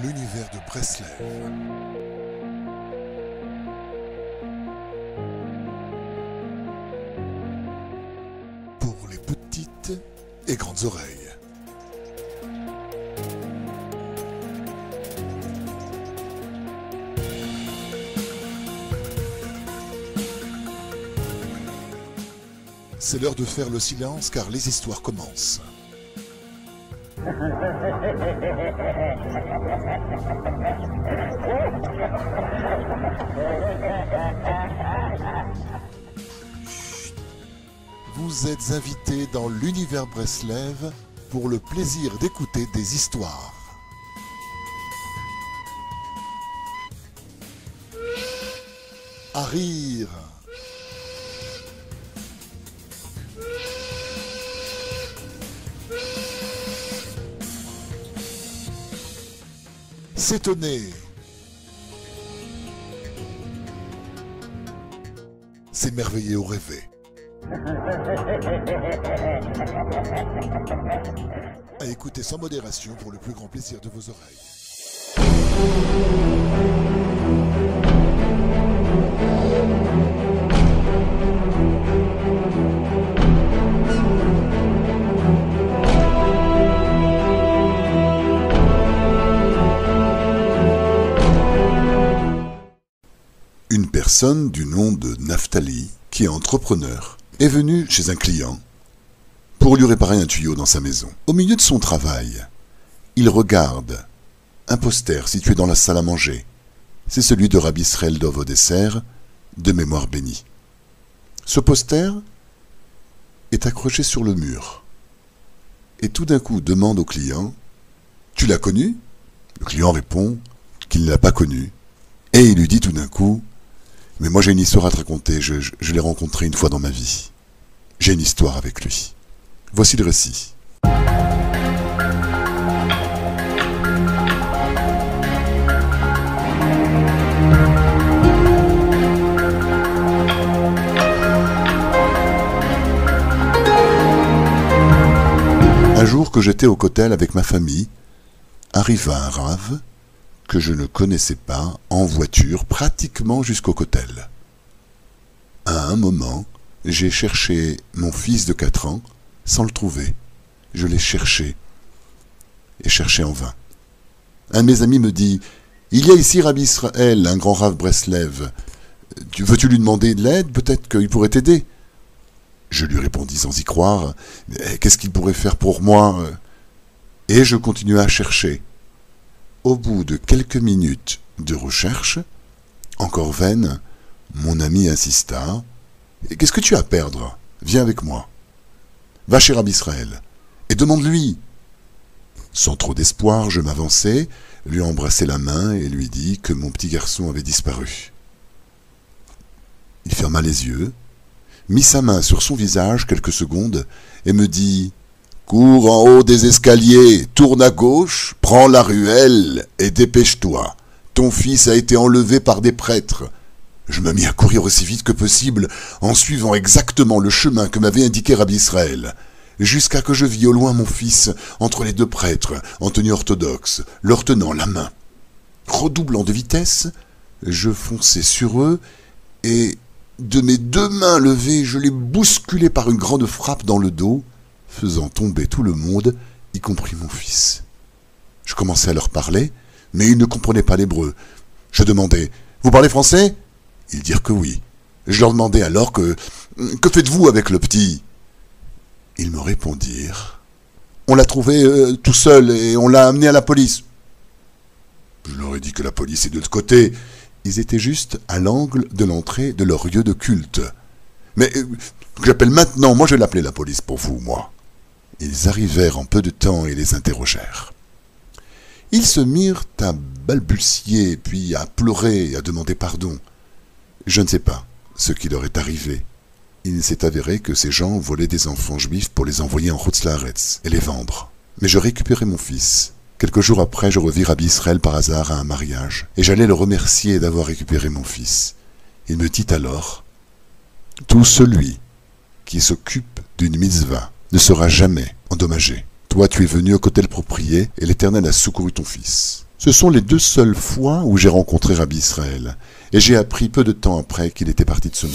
L'univers de Breslev. Pour les petites et grandes oreilles. C'est l'heure de faire le silence car les histoires commencent. Vous êtes invités dans l'univers Breslev pour le plaisir d'écouter des histoires. À rire. S'étonner. S'émerveiller ou rêver. À écouter sans modération pour le plus grand plaisir de vos oreilles. Une personne du nom de Naftali, qui est entrepreneur, est venue chez un client pour lui réparer un tuyau dans sa maison. Au milieu de son travail, il regarde un poster situé dans la salle à manger. C'est celui de Rabbi Israël Dov Odesser, de mémoire bénie. Ce poster est accroché sur le mur. Et tout d'un coup demande au client « Tu l'as connu ?» Le client répond qu'il ne l'a pas connu. Et il lui dit tout d'un coup « Mais moi j'ai une histoire à te raconter, je l'ai rencontré une fois dans ma vie. J'ai une histoire avec lui. » Voici le récit. Un jour que j'étais au kotel avec ma famille, arriva un rave que je ne connaissais pas en voiture pratiquement jusqu'au kotel. À un moment, j'ai cherché mon fils de 4 ans sans le trouver. Je l'ai cherché et cherché en vain. Un de mes amis me dit « Il y a ici Rabbi Israël, un grand rave Breslev. Veux-tu lui demander de l'aide? Peut-être qu'il pourrait t'aider. » Je lui répondis sans y croire « Qu'est-ce qu'il pourrait faire pour moi ?» Et je continuai à chercher. Au bout de quelques minutes de recherche, encore vaine, mon ami insista. « Qu'est-ce que tu as à perdre? Viens avec moi. Va chez Rabbi Israël et demande-lui. » Sans trop d'espoir, je m'avançai, lui embrassai la main et lui dis que mon petit garçon avait disparu. Il ferma les yeux, mit sa main sur son visage quelques secondes et me dit « Cours en haut des escaliers, tourne à gauche, prends la ruelle et dépêche-toi. Ton fils a été enlevé par des prêtres. » Je me mis à courir aussi vite que possible, en suivant exactement le chemin que m'avait indiqué Rabbi Israël, jusqu'à que je vis au loin mon fils entre les 2 prêtres, en tenue orthodoxe, leur tenant la main. Redoublant de vitesse, je fonçai sur eux, et de mes 2 mains levées, je les bousculai par une grande frappe dans le dos, faisant tomber tout le monde, y compris mon fils. Je commençai à leur parler, mais ils ne comprenaient pas l'hébreu. Je demandai « Vous parlez français ?» Ils dirent que oui. Je leur demandai alors que faites-vous avec le petit? Ils me répondirent on l'a trouvé tout seul et on l'a amené à la police. Je leur ai dit que la police est de l'autre côté. Ils étaient juste à l'angle de l'entrée de leur lieu de culte. Mais que j'appelle maintenant, moi je vais l'appeler la police pour vous, moi. Ils arrivèrent en peu de temps et les interrogèrent. Ils se mirent à balbutier, puis à pleurer et à demander pardon. Je ne sais pas ce qui leur est arrivé. Il s'est avéré que ces gens volaient des enfants juifs pour les envoyer en Chutz Laaretz et les vendre. Mais je récupérai mon fils. Quelques jours après, je revis Rabbi Israël par hasard à un mariage, et j'allais le remercier d'avoir récupéré mon fils. Il me dit alors « Tout celui qui s'occupe d'une mitzvah ne sera jamais endommagé. Toi, tu es venu au kotel proprié, et l'Éternel a secouru ton fils. Ce sont les 2 seules fois où j'ai rencontré Rabbi Israël, et j'ai appris peu de temps après qu'il était parti de ce monde.